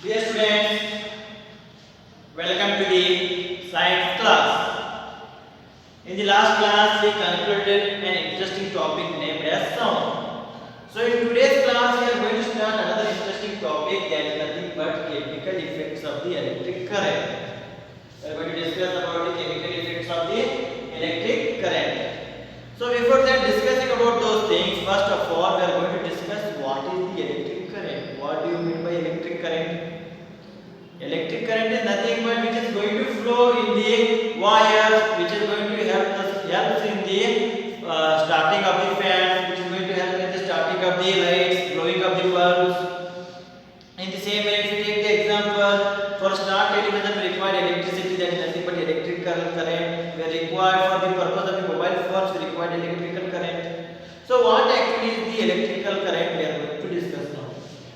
Dear students, welcome to the science class. In the last class, we concluded an interesting topic named as sound. So in today's class, we are going to start another interesting topic that is nothing but chemical effects of the electric current. We are going to discuss about the chemical effects of the electric current. So before that, discussing about those things, first of all, we are going to discuss what is the electric current. What do you mean by electric current? Electric current is nothing but which is going to flow in the wires, which is going to help in the starting of the fans, which is going to help in the starting of the lights, blowing of the bulbs. In the same way, if you take the example, for start television we require electricity, that is nothing but electrical current. We are required for the purpose of the mobile phones, we require electrical current. So what actually is the electrical current we are going to discuss now,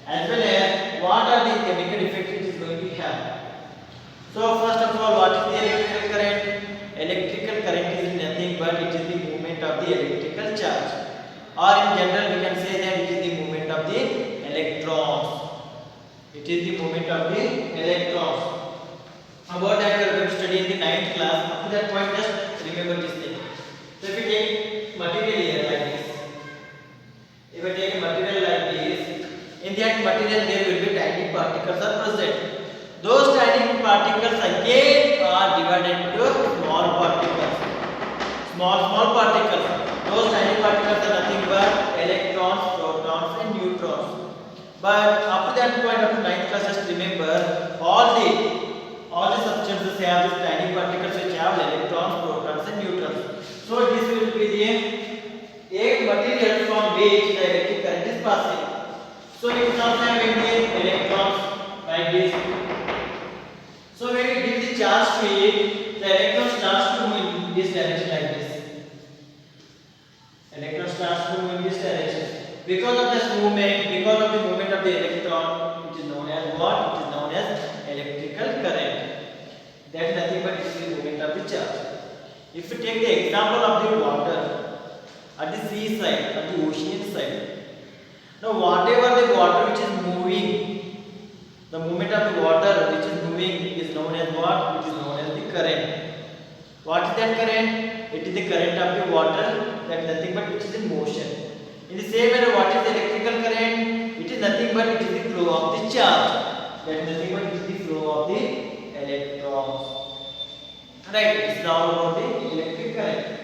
as well as what are the chemical effects it is going to have. So first of all, what is the electrical current? Electrical current is nothing but it is the movement of the electrical charge, or in general we can say that it is the movement of the electrons. It is the movement of the electrons. About that we are going to study in the 9th class. Up to that point, just remember this thing. So if we take material here like this, if we take a material like this, in that material there will be tiny particles are present. Those tiny particles again are divided into small particles. Small particles. Those tiny particles are nothing but electrons, protons and neutrons. But up to that point, up to 9th class, just remember all the substances have these tiny particles which have electrons, protons and neutrons. So this will be the a material from which the electric current is passing. So it is also having the electrons like this. So when we give the charge to it, the electron starts to move in this direction like this. Electron starts to move in this direction. Because of this movement, because of the movement of the electron, it is known as what? It is known as electrical current. That is nothing but it is the movement of the charge. If we take the example of the water at the sea side, at the ocean side. Now whatever the water which is moving, the movement of the water which is moving is known as what? It is known as the current. What is that current? It is the current of the water, that is nothing but which is in motion. In the same manner, what is the electrical current? It is nothing but it is the flow of the charge. That is nothing but it is the flow of the electrons. Right, it is all about the electric current.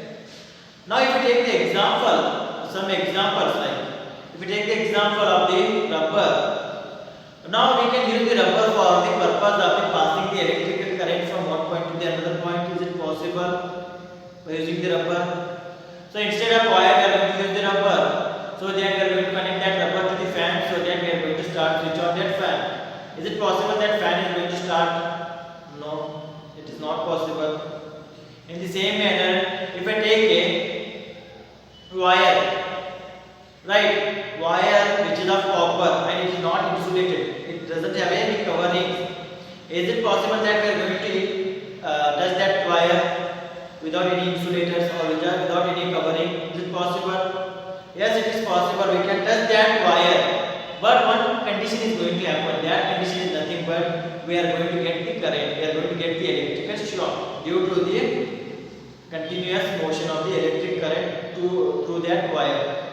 Now if we take the example, some examples like, if we take the example of the rubber. Now we can use the rubber for the purpose of the passing the electrical current from one point to the another point. Is it possible by using the rubber? So instead of wire, we are going to use the rubber. So then we are going to connect that rubber to the fan. So then we are going to switch on that fan. Is it possible that fan is going to start? No, it is not possible. In the same manner, if I take a wire, right, wire which is of copper and it is not insulated, it doesn't have any covering. Is it possible that we are going to touch that wire without any insulators or without any covering? Is it possible? Yes, it is possible. We can touch that wire, but one condition is going to happen. That condition is nothing but we are going to get the current, we are going to get the electrical shock due to the continuous motion of the electric current through that wire.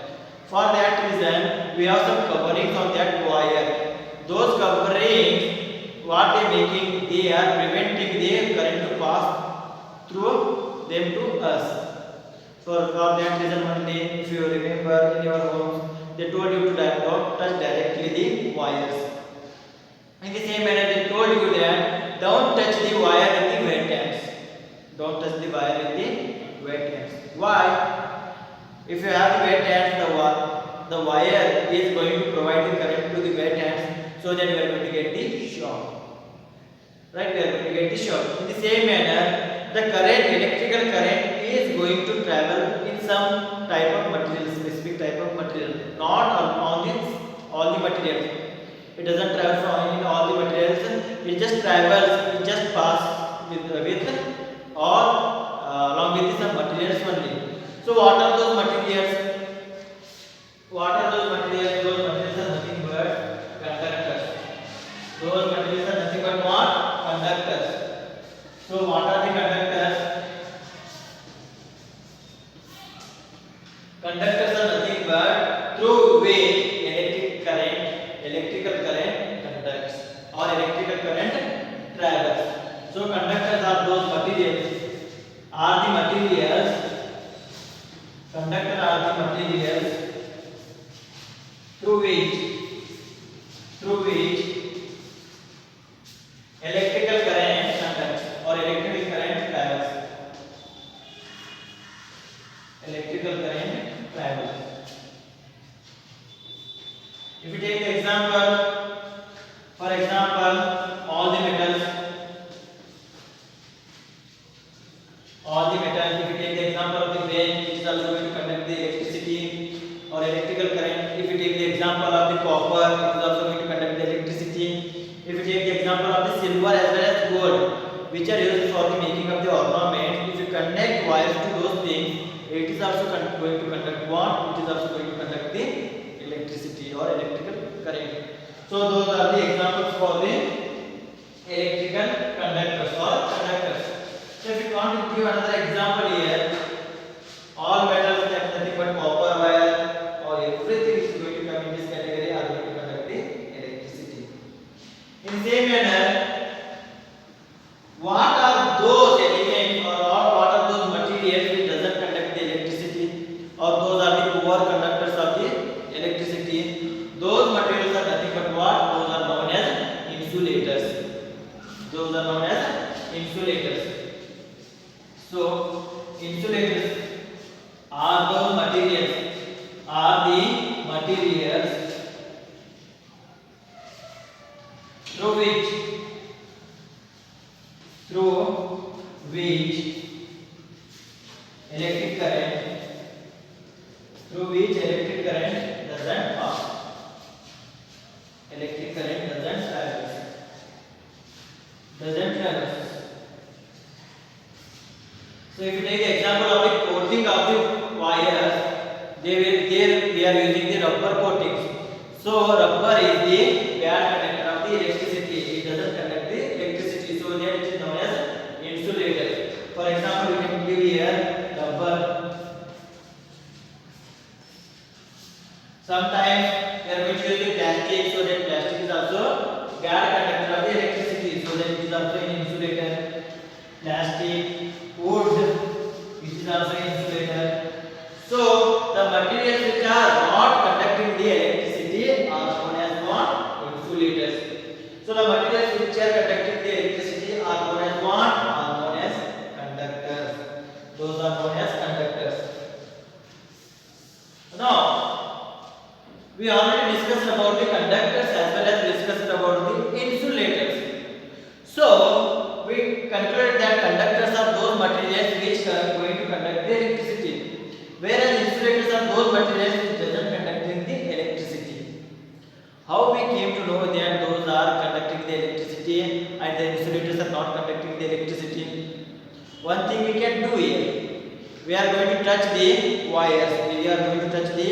For that reason, we have some coverings on that wire. Those coverings, what they are making, they are preventing the current to pass through them to us. So for that reason only, if you remember in your homes, they told you to don't touch directly the wires. In the same manner, they told you that don't touch the wire with the wet hands. Don't touch the wire with the wet hands. Why? If you have the wet hands, the wire is going to provide the current to the wet hands, so that we are going to get the shock. Right? We are going to get the shock. In the same manner, the current, electrical current is going to travel in some type of material, specific type of material, not on all the materials. It doesn't travel from in all the materials. It just travels, it just passes with or along with some materials only. So what are those materials? What are those materials? Those materials are nothing but conductors. Those materials word through which electrical current conducts or electrical current travels. So conductors are those materials. Conductors are the materials through which electrical current conducts or electrical current travels. Electrical current travels. If you take the example, for example, all the metals, if you take the example of the brain, it is also going to conduct the electricity or electrical current. If you take the example of the copper, it is also going to conduct the electricity. If you take the example of the silver as well as gold, which are used for the making of the ornament, if you connect wires to those things, it is also going to conduct what? It is also going to conduct the electricity or electrical current. So those are the examples for the electrical conductors or conductors. So if you want to give another example here, all metals that nothing but copper wire or everything is going to come in this category are going to conduct the electricity. In the same manner, what are those elements or what are those materials which doesn't conduct the electricity, or those are the poor conductors of the electricity? Those materials are nothing but what? Those are known as insulators. Those are known as insulators. So insulators are the materials through which electric current doesn't pass. Electric current doesn't travel. So if you take the example of the coating of the wires, we are using the rubber coatings. So rubber is the bad conductor of the electricity. It doesn't conduct the electricity. So that it is known as insulator. For example, we can give here rubber. Sometimes we are going to use the plastic, so that plastic is also bad conductor of the electricity. So that it is also an insulator. Plastic, wood, which is also an insulator. So the materials which are not conducting the electricity are known as what? Insulators. So the materials which are conducting the electricity are known as what? Are known as conductors. Those are known as conductors. Now, we already discussed about the conductors as well as discussed about the insulators. So we concluded that conductors are those materials which are going to conduct the electricity, whereas insulators are those materials which doesn't conducting the electricity. How we came to know that those are conducting the electricity and the insulators are not conducting the electricity? One thing we can do here, we are going to touch the wires, we are going to touch the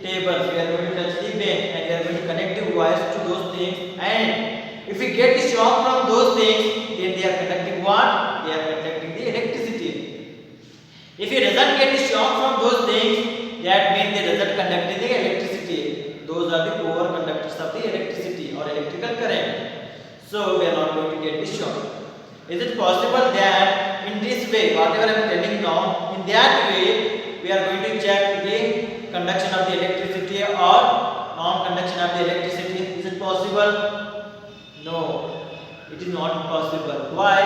tables, we are going to touch the bench, and we are going to connect the wires to those things, and if we get the shock from those things, then they are conducting what? They are conducting the electricity. If you doesn't get the shock from those things, that means they doesn't conduct the electricity. Those are the poor conductors of the electricity or electrical current. So we are not going to get the shock. Is it possible that in this way, whatever I am telling now, in that way, we are going to check the conduction of the electricity or non-conduction of the electricity? Is it possible? No, it is not possible. Why?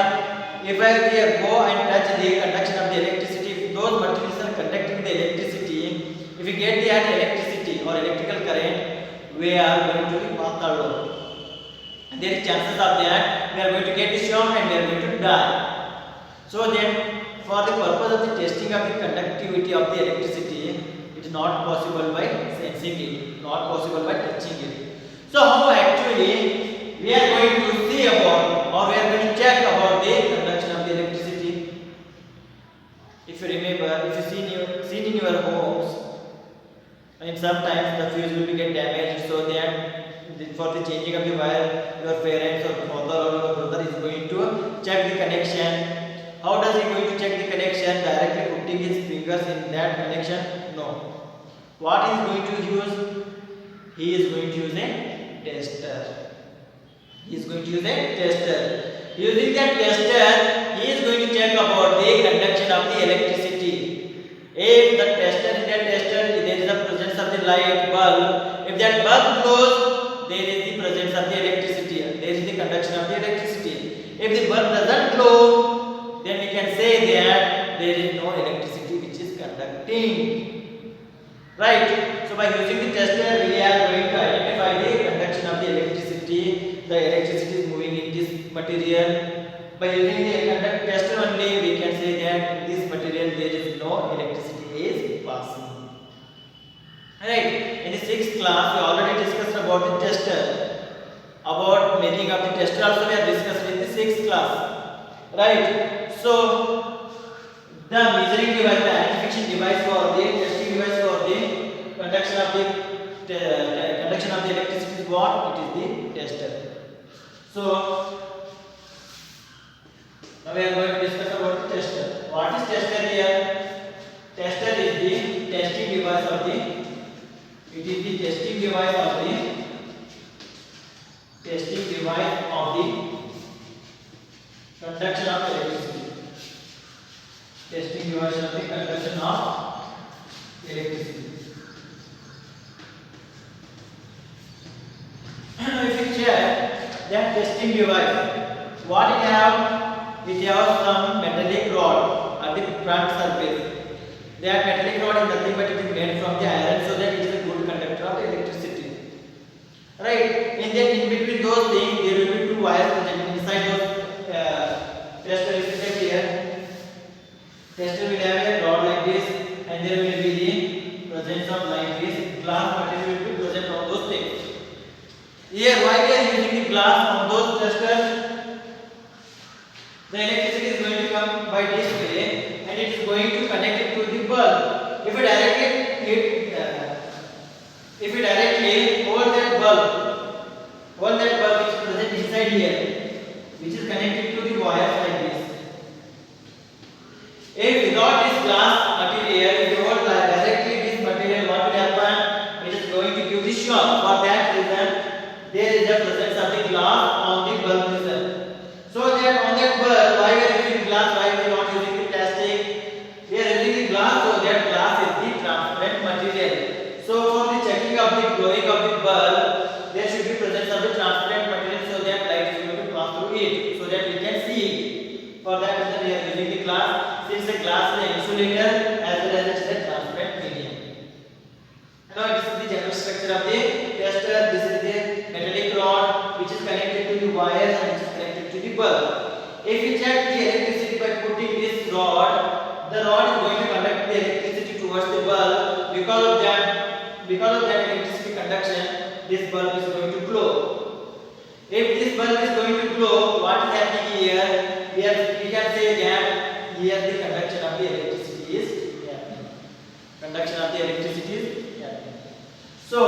If I go and touch the conduction of the electricity, if those materials are conducting the electricity, if we get the electricity or electrical current, we are going to be matalo. And there is chances of that we are going to get the shock and we are going to die. So then, for the purpose of the testing of the conductivity of the electricity, it is not possible by sensing it, not possible by touching it. So how actually we are going to see about, or we are going to check about the conduction of the electricity? If you remember, if you seen in your homes, and sometimes the fuse will get damaged, so that for the changing of the wire, your parents or father or your brother is going to check the connection. How does he going to check the connection? Directly putting his fingers in that connection? No. What is going to use? He is going to use a tester. He is going to use a tester. Using that tester, he is going to check about the conduction of the electricity. If the tester in that tester there is the presence of the light bulb, if that bulb glows, there is the presence of the electricity. There is the conduction of the electricity. If the bulb doesn't glow, then we can say that there is no electricity which is conducting. Right? So by using the tester, we are going to identify the conduction of the electricity. The electricity is moving in this material. By using the tester only, we can say that in this material there is no electricity is passing. Right? In the 6th class, we already discussed about the tester. About making of the tester also we have discussed in the 6th class. Right? So the measuring device, the identification device for the testing device for the conduction of the electricity is what? It is the tester. So now we are going to discuss about the tester. What is tester here? Tester is the testing device of the. It is the testing device of the conduction of electricity. Testing device of the conduction of electricity. If you check that testing device, what it have? It has some metallic rod at the front surface. That metallic rod is nothing but it is made from the iron, so that it is a good conductor of electricity. Right? And then in between those things, there will be two wires present inside those tester. Is here. Tester will have a rod like this, and there will be the presence of like this glass material will be present on those things. Here, why we are using the glass on those testers? The electricity is going to come by this way, and it is going to connect it to the bulb. If we directly hold that bulb which is present inside here, which is connected to the wire like this. If without this glass material, if you hold directly this material, what will happen? It is going to give the shock. For that reason, there is a presence of the glass on the bulb itself. So that on that bulb, why we are using glass? Why we are not using the plastic? We are using the glass, so that glass is the transparent material. So for the checking of the glowing of the bulb, there should be presence of the transparent material, so that light is going to pass through it, so that we can see it. For that reason, we are using the glass, since the glass is an insulator as well as it is a transparent medium. Now this is the general structure of the tester. This is the metallic rod which is connected to the wires and which is connected to the bulb. If we check the electricity by putting this rod, the rod is going to conduct the electricity towards the bulb. Because of that electricity conduction, this bulb is going to glow. If this bulb is going to glow, what is happening here? We can say that here the conduction of the electricity is happening. Conduction of the electricity is happening. So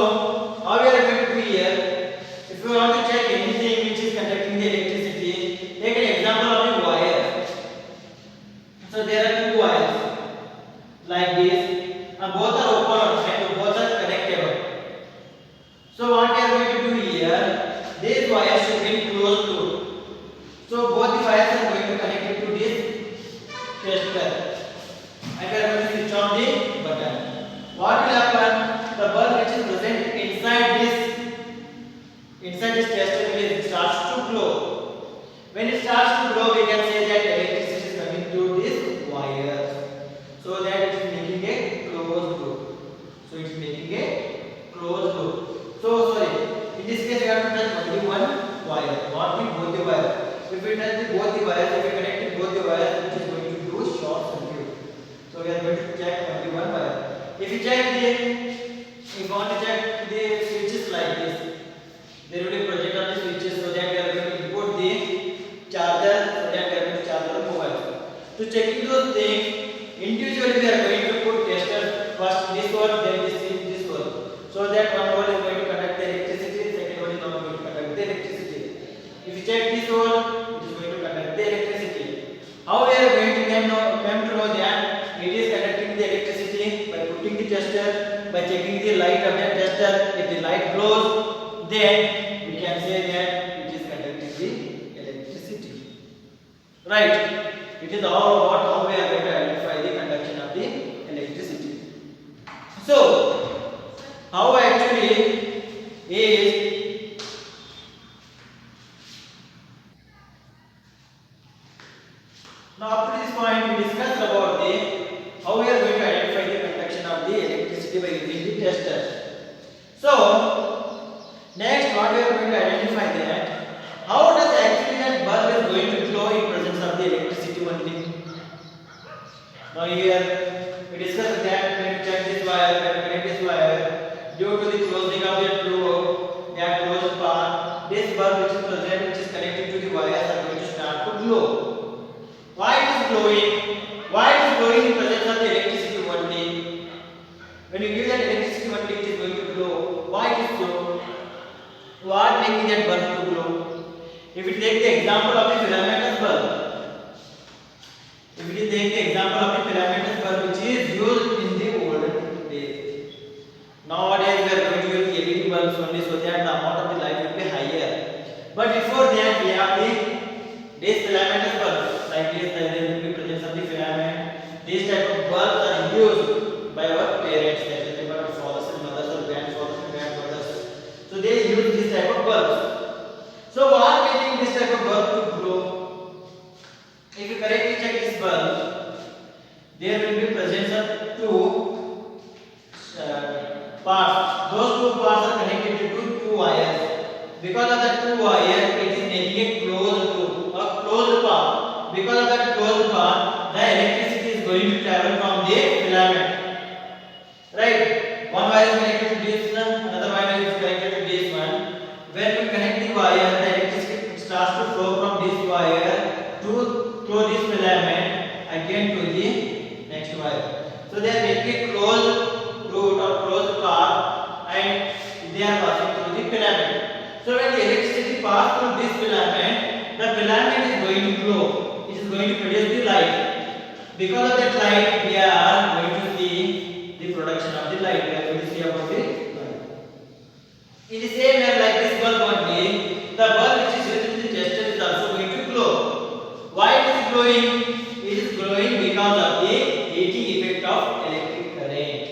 how we are going to do here? If you want to check anything which is conducting the electricity, take an example of the wire. So there are two wires like this, and both are open and both are connectable. So what we are going to do here? These wires should be close to. So both the wires are going to connect it to this tester, and we are going to switch on the button. What will happen? The bulb which is present inside this tester will starts to glow. When it starts to glow, we can say that electricity is coming through this wire, so that it is making a closed loop. So sorry. In this case, we have to touch only one wire, not both the wires. If we touch both the wires, if we connect both the wires, it is going to do short circuit. So we are going to check only one wire. If you want to check the switches like this, there will be project on the switches, so that we are going to input the charger, so that we are going to charge the mobile. To checking those things, individually we are going to put tester first this one, then this one, so that one one is going to conduct the electricity, second one is not going to conduct the electricity. If you check this one, it is going to conduct the electricity. How we are going to come to know that it is conducting the electricity? By putting the tester, by checking the light of the tester. If the light glows, then we can say that it is conducting the electricity. Right? It is all about how we are going to identify the conduction of the electricity. So, how actually is now up to this point we discussed about the how we are going to identify the conduction of the electricity by using the tester. So, next what we are going to identify that how does actually that bulb is going to glow in presence of the electricity only. Now here we discussed that when we check this wire, when we connect this wire, due to the closing of that closed part, this bulb which is present, which is connected to the wires are going to start to glow. Why it is glowing? Why it is glowing in presence of the electricity only? When you give that electricity only, it is going to glow. Why it is so? What making that bulb to glow? If we take the example of the filamentous bulb, which is used in the olden days. Nowadays we are going to use LED bulbs only so that the amount of the light will be higher. But before that we have these filamentous bulbs. Like this, there will be presence of the filament. These type of bulbs are used by our parents, that is our fathers and mothers or grandfathers and grandmothers. So they use this type of bulbs. So what making this type of bulb to glow? If you correctly check this bulb, there will be presence of two parts. Those two parts are connected to two wires. Because of that two wires, it is making a closed path. Because of that closed path, the electricity is going to travel from the filament. Right? One wire is connected to this one, another wire is connected to this one. When we connect the wire, the electricity starts to flow from this wire through this filament again to the next wire. So they are making a closed route or closed path and they are passing through the filament. So when the electricity passes through this filament, the filament is going to glow. It is going to produce the light. Because of that light, we are going to see the production of the light. We are going to see about the light. In the same way, like this bulb only, the bulb which is used in the tester is also going to glow. Why it is glowing? It is glowing because of the heating effect of electric current.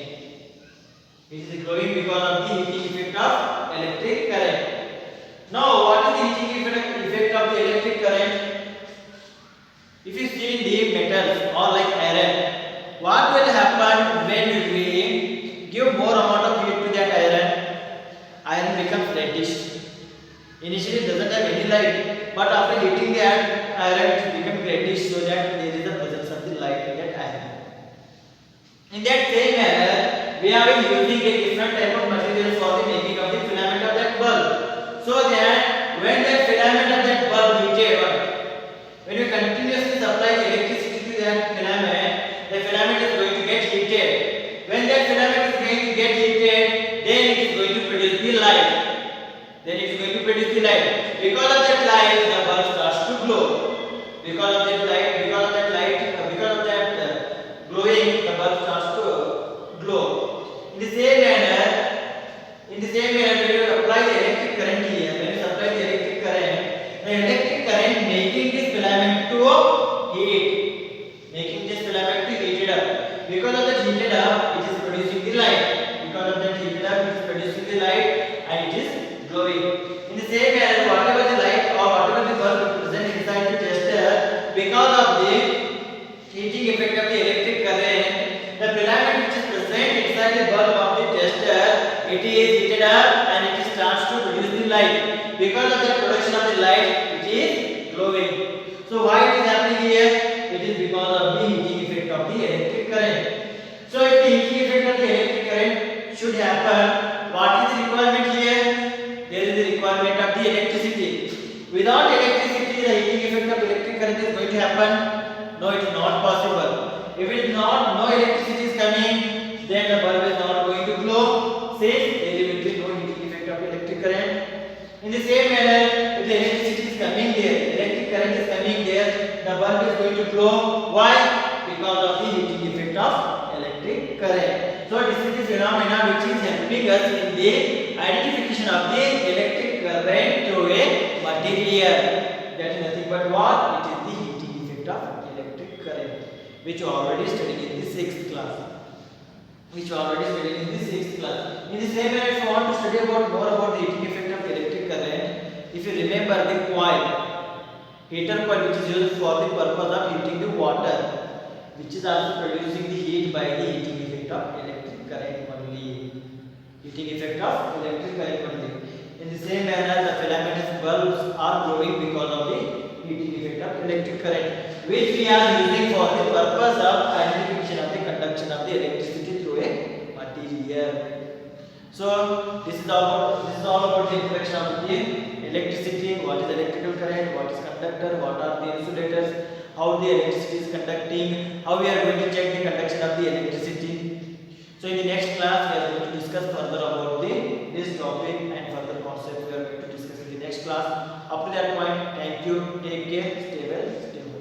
It is glowing because of the heating effect of electric current. Now, what is the heating effect of the electric current? If you see the metals or like iron, what will happen when we give more amount of heat to that iron? Iron becomes reddish. Initially it doesn't have any light, but after heating that iron it becomes reddish so that there is the presence of the light in that iron. In that same manner, we are using a different type of material for the making of the filament of that bulb. So that when that filament of that bulb heated, when you continuously supply electricity to that filament, the filament is going to get heated. When that filament is going to get heated, then it is going to produce the light. Because of that light, the bulb starts to glow. Because of that glowing, the bulb starts to glow. In the same manner, when you apply the electric current here, the electric current making this filament to heat, it up. Because of that heated up, it is producing the light. Because of that heated up, it is producing the light and it is glowing. In the same manner, whatever the light or whatever the bulb present inside the tester, because of the heating effect of the electric current, the filament which is present inside the bulb of the tester, it is heated up and it starts to produce the light. Because of the production of the light, it is glowing. So why it is happening here? It is because of the heating effect of the electric current. So if the heating effect of the electric current should happen, what is the requirement here? There is the requirement of the electricity. Without electricity, the heating effect of electric current is going to happen? No, it is not possible. If it is not, no electricity is coming, then the bulb is not going to glow. Since there will be no heating effect of electric current. In the same manner, if the electricity is coming there, electric current is coming there, the bulb is going to glow. Why? Because of the heating effect of electric current. So this is the phenomena which is happening helping us in the identification of the electric current through a material. That is nothing but what? It is the heating effect of electric current, which you already studied in the 6th class. In the same way, if you want to study more about the heating effect of electric current, if you remember the coil, heater coil, which is used for the purpose of heating the water, which is also producing the heat by the heating effect of electric current only. In the same manner, the filamentous bulbs are glowing because of the heating effect of electric current, which we are using for the purpose of identification of the conduction of the electricity through a material. So this is all about the introduction of the electricity. What is electrical current? What is conductor? What are the insulators? How the electricity is conducting? How we are going to check the conduction of the electricity? So in the next class, we are going to discuss further about this topic and further concepts we are going to discuss in the next class. Up to that point, thank you. Take care. Stay well. Stay home.